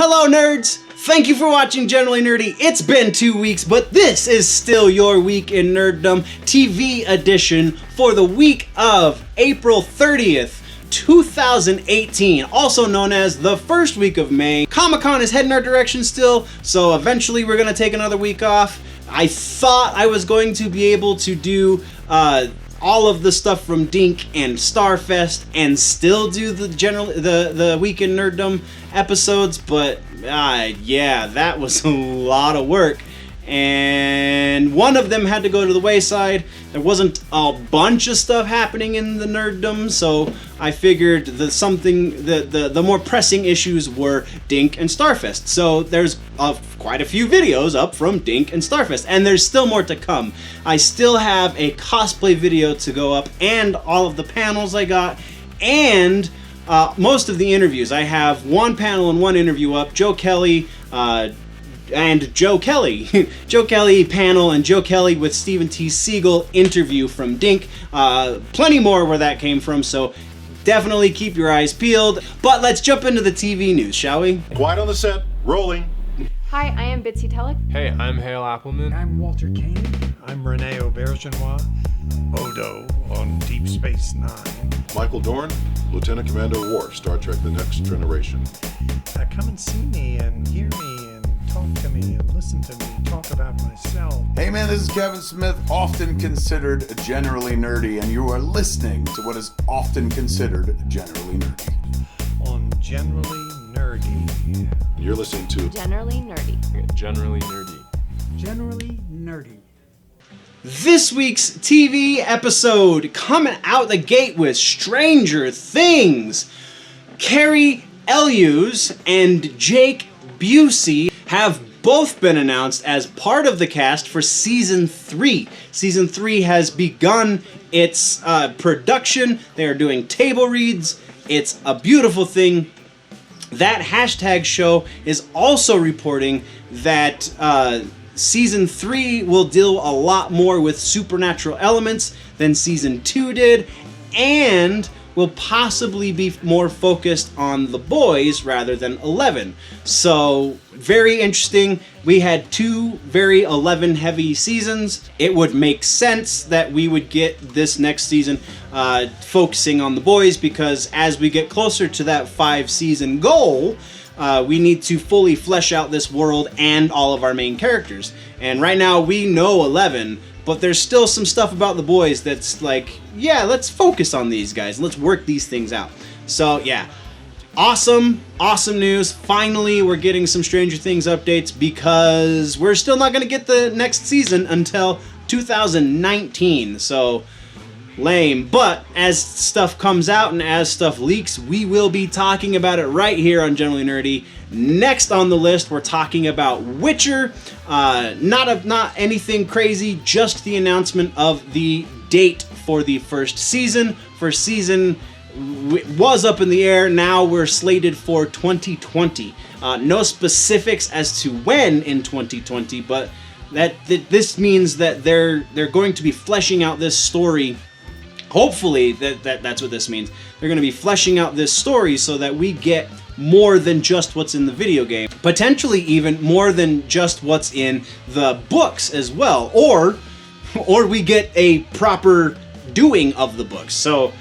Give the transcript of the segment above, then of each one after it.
Hello nerds! Thank you for watching Generally Nerdy. It's been 2 weeks, but this is still your week in Nerddom TV edition for the week of April 30th, 2018, also known as the first week of May. Comic-Con is heading our direction still, so eventually we're gonna take another week off. I thought I was going to be able to do all of the stuff from Dink and Starfest and still do the Week in Nerddom episodes, but yeah, that was a lot of work. And one of them had to go to the wayside. There wasn't a bunch of stuff happening in the nerddom, so I figured the more pressing issues were Dink and Starfest. So there's quite a few videos up from Dink and Starfest, and there's still more to come. I still have a cosplay video to go up, and all of the panels I got, and most of the interviews. I have one panel and one interview up. Joe Kelly Joe Kelly panel and Joe Kelly with Stephen T. Siegel interview from Dink. Plenty more where that came from, so definitely keep your eyes peeled. But let's jump into the TV news, shall we? Quiet on the set, rolling. Hi, I am Bitsy Telek. Hey, I'm Hale Appleman. I'm Walter Kane. I'm Rene Aubergenois. Odo on Deep Space Nine. Michael Dorn, Lieutenant Commander Worf, Star Trek The Next Generation. Come and see me and hear me and talk to me and listen to me talk about myself. Hey man, this is Kevin Smith, often considered generally nerdy, and you are listening to what is often considered generally nerdy. On Generally Nerdy. You're listening to Generally Nerdy. Generally Nerdy. Generally Nerdy. This week's TV episode coming out the gate with Stranger Things. Carey, Elwes, and Jake Busey have both been announced as part of the cast for Season 3. Season 3 has begun its production. They are doing table reads. It's a beautiful thing. That hashtag show is also reporting that Season 3 will deal a lot more with supernatural elements than Season 2 did, and will possibly be more focused on the boys rather than 11. So, very interesting. We had two very 11 heavy seasons. It would make sense that we would get this next season focusing on the boys, because as we get closer to that 5-season goal, we need to fully flesh out this world and all of our main characters. And right now we know 11, but there's still some stuff about the boys that's like, yeah, let's focus on these guys. Let's work these things out. So yeah, awesome news. Finally, we're getting some Stranger Things updates, because we're still not going to get the next season until 2019. So lame. But as stuff comes out and as stuff leaks, we will be talking about it right here on Generally Nerdy. Next on the list, we're talking about Witcher. Not anything crazy, just the announcement of the date for the first season. First season was up in the air. Now we're slated for 2020. No specifics as to when in 2020, but this means that they're going to be fleshing out this story. Hopefully that's what this means. They're going to be fleshing out this story so that we get more than just what's in the video game. Potentially even more than just what's in the books as well. Or we get a proper doing of the books. So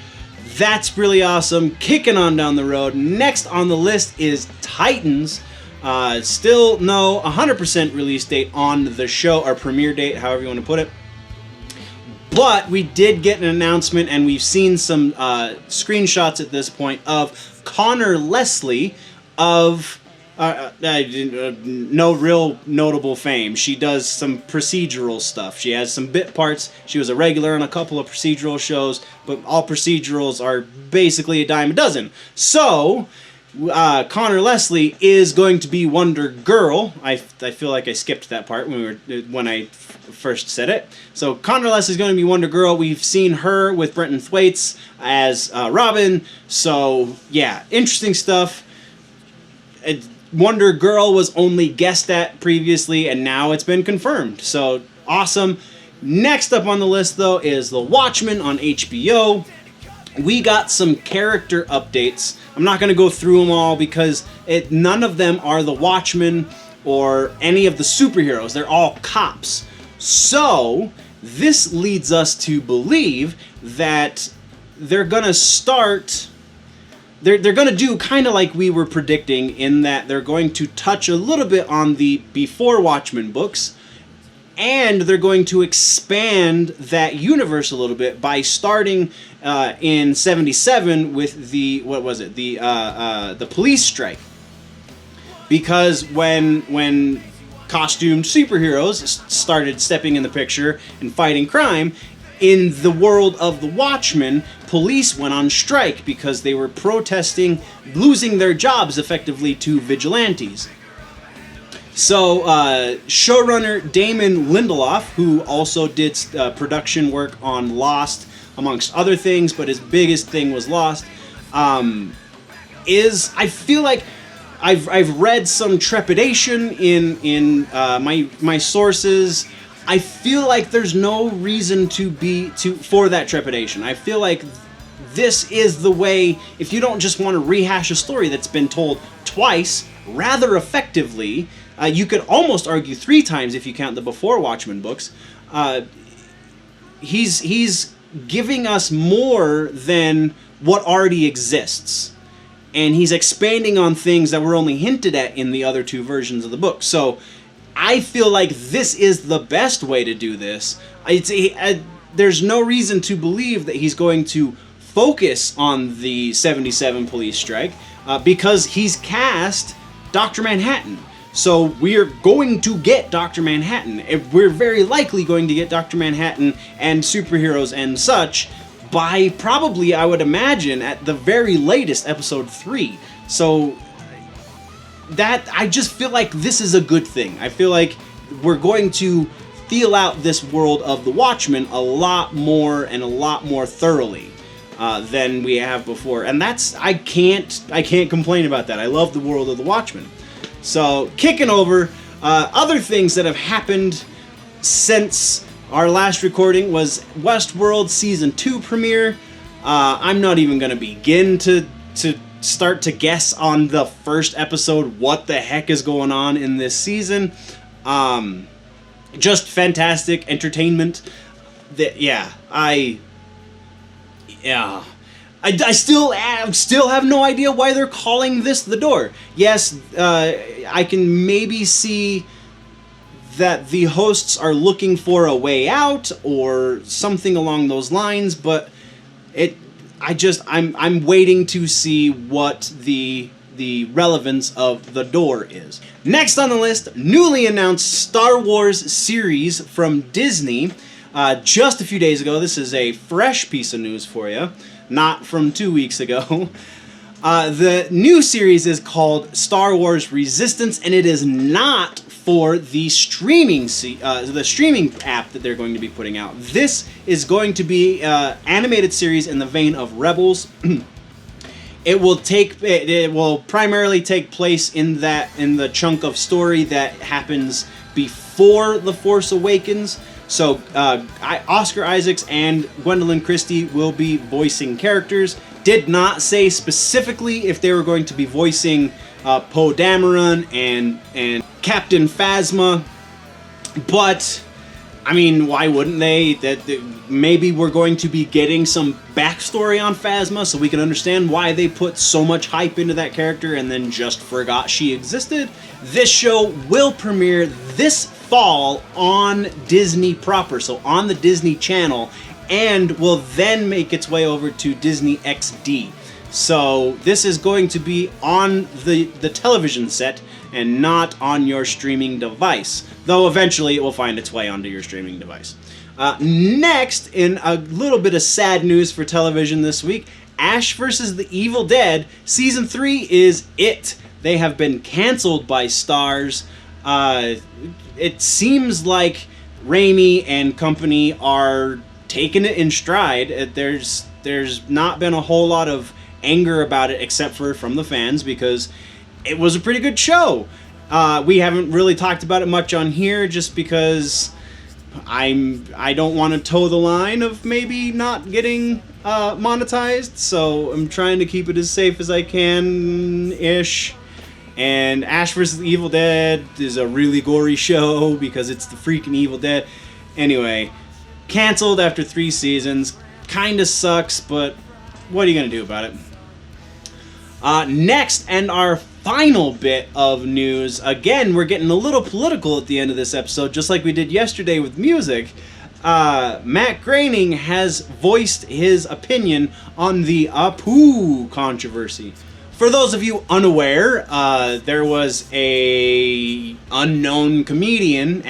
that's really awesome. Kicking on down the road. Next on the list is Titans. Still no 100% release date on the show, or premiere date, however you want to put it. But we did get an announcement, and we've seen some screenshots at this point of Conor Leslie of no real notable fame. She does some procedural stuff. She has some bit parts. She was a regular on a couple of procedural shows, but all procedurals are basically a dime a dozen. So Conor Leslie is going to be Wonder Girl. I feel like I skipped that part when I first said it. So Conor Leslie is going to be Wonder Girl. We've seen her with Brenton Thwaites as Robin. So yeah, interesting stuff. Wonder Girl was only guessed at previously, and now it's been confirmed. So awesome. Next up on the list, though, is The Watchmen on HBO. we got some character updates. I'm not going to go through them all because none of them are the Watchmen or any of the superheroes. They're all cops. So this leads us to believe that they're going to start... They're going to do kind of like we were predicting, in that they're going to touch a little bit on the before Watchmen books, and they're going to expand that universe a little bit by starting in 77 with the police strike. Because when costumed superheroes started stepping in the picture and fighting crime, in the world of the Watchmen, police went on strike because they were protesting losing their jobs effectively to vigilantes. So, showrunner Damon Lindelof, who also did production work on Lost, amongst other things, but his biggest thing was Lost, I feel like I've read some trepidation in my sources. I feel like there's no reason for that trepidation. I feel like this is the way, if you don't just want to rehash a story that's been told twice, rather effectively, you could almost argue 3 times if you count the before Watchmen books, he's giving us more than what already exists. And he's expanding on things that were only hinted at in the other 2 versions of the book. So I feel like this is the best way to do this. There's no reason to believe that he's going to focus on the 77 police strike because he's cast Dr. Manhattan. So we're going to get Dr. Manhattan. We're very likely going to get Dr. Manhattan and superheroes and such by probably, I would imagine, at the very latest, episode 3. So that, I just feel like this is a good thing. I feel like we're going to feel out this world of the Watchmen a lot more and a lot more thoroughly than we have before. And that's, I can't complain about that. I love the world of the Watchmen. So, kicking over, other things that have happened since our last recording was Westworld Season 2 premiere. I'm not even going to begin to start to guess on the first episode what the heck is going on in this season. Just fantastic entertainment. I still have no idea why they're calling this The Door. Yes, I can maybe see that the hosts are looking for a way out or something along those lines, but I'm waiting to see what the relevance of The Door is. Next on the list, newly announced Star Wars series from Disney. Just a few days ago, this is a fresh piece of news for you, not from 2 weeks ago. The new series is called Star Wars Resistance, and it is not for the streaming app that they're going to be putting out. This is going to be an animated series in the vein of Rebels. It will primarily take place in the chunk of story that happens before The Force Awakens. So Oscar Isaacs and Gwendolyn Christie will be voicing characters. Did not say specifically if they were going to be voicing Poe Dameron and Captain Phasma, but I mean, why wouldn't they? That maybe we're going to be getting some backstory on Phasma so we can understand why they put so much hype into that character and then just forgot she existed. This show will premiere this fall on Disney proper, so on the Disney Channel, and will then make its way over to Disney XD. So this is going to be on the television set and not on your streaming device, though eventually it will find its way onto your streaming device. Next, in a little bit of sad news for television this week, Ash vs. the Evil Dead Season 3 is it. They have been canceled by Starz. It seems like Raimi and company are taking it in stride. There's not been a whole lot of anger about it except for from the fans because it was a pretty good show. We haven't really talked about it much on here just because I don't want to toe the line of maybe not getting monetized, so I'm trying to keep it as safe as I can-ish. And Ash vs. the Evil Dead is a really gory show because it's the freaking Evil Dead. Anyway, canceled after 3 seasons. Kinda sucks, but what are you gonna do about it? Next, and our final bit of news. Again, we're getting a little political at the end of this episode, just like we did yesterday with music. Matt Groening has voiced his opinion on the Apu controversy. For those of you unaware, there was an unknown comedian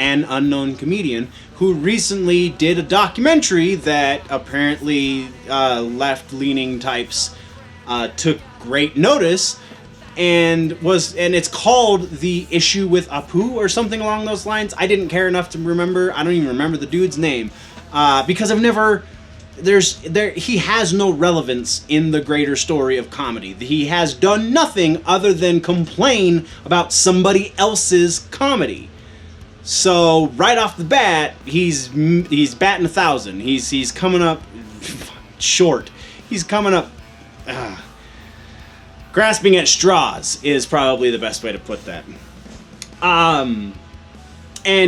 who recently did a documentary that apparently left-leaning types took great notice, and it's called The Issue with Apu or something along those lines. I didn't care enough to remember. I don't even remember the dude's name because he has no relevance in the greater story of comedy. He has done nothing other than complain about somebody else's comedy. So right off the bat, he's batting 1,000. He's coming up short. He's coming up. Grasping at straws is probably the best way to put that. And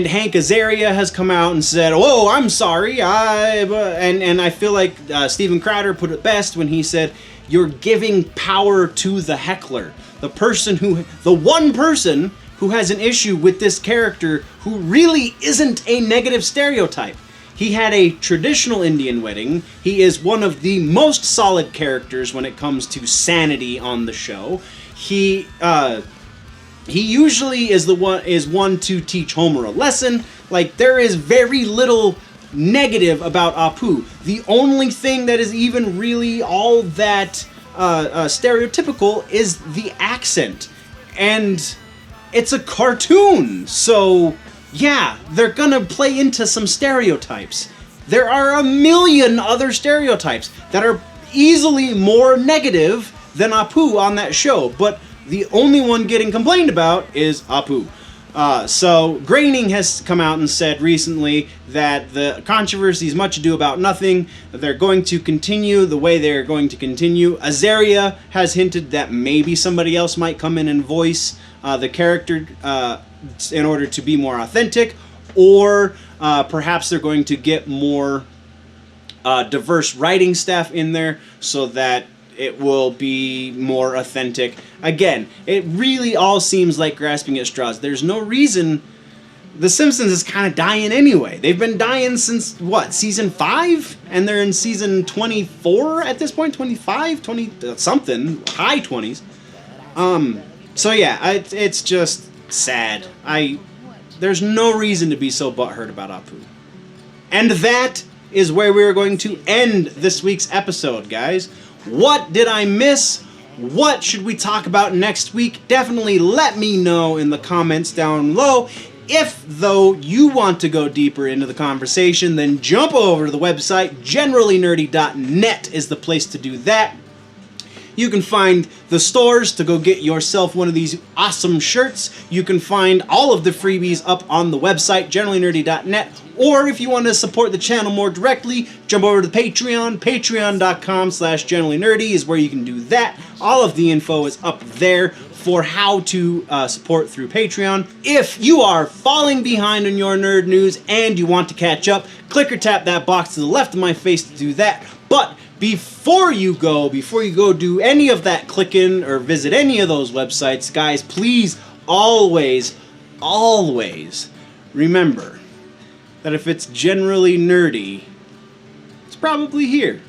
Hank Azaria has come out and said, "Oh, I'm sorry." And I feel like Steven Crowder put it best when he said, "You're giving power to the heckler, the one person who has an issue with this character who really isn't a negative stereotype. He had a traditional Indian wedding. He is one of the most solid characters when it comes to sanity on the show. He usually is one to teach Homer a lesson. Like, there is very little negative about Apu. The only thing that is even really all that stereotypical is the accent. And it's a cartoon, so yeah, they're gonna play into some stereotypes. There are a million other stereotypes that are easily more negative than Apu on that show, but the only one getting complained about is Apu. So Groening has come out and said recently that the controversy is much ado about nothing. They're going to continue the way they're going to continue. Azaria has hinted that maybe somebody else might come in and voice the character in order to be more authentic, or perhaps they're going to get more diverse writing staff in there so that it will be more authentic. Again, it really all seems like grasping at straws. There's no reason. The Simpsons is kind of dying anyway. They've been dying since, what, season 5? And they're in season 24 at this point? 25? 20 something. High 20s. So yeah, it's just sad. There's no reason to be so butthurt about Apu. And that is where we're going to end this week's episode, guys. What did I miss? What should we talk about next week? Definitely let me know in the comments down below. If, though, you want to go deeper into the conversation, then jump over to the website. GenerallyNerdy.net is the place to do that. You can find the stores to go get yourself one of these awesome shirts. You can find all of the freebies up on the website, GenerallyNerdy.net. Or if you want to support the channel more directly, jump over to Patreon. Patreon.com/GenerallyNerdy is where you can do that. All of the info is up there for how to support through Patreon. If you are falling behind on your nerd news and you want to catch up, click or tap that box to the left of my face to do that. But before you go do any of that clicking or visit any of those websites, guys, please always remember that if it's generally nerdy, it's probably here.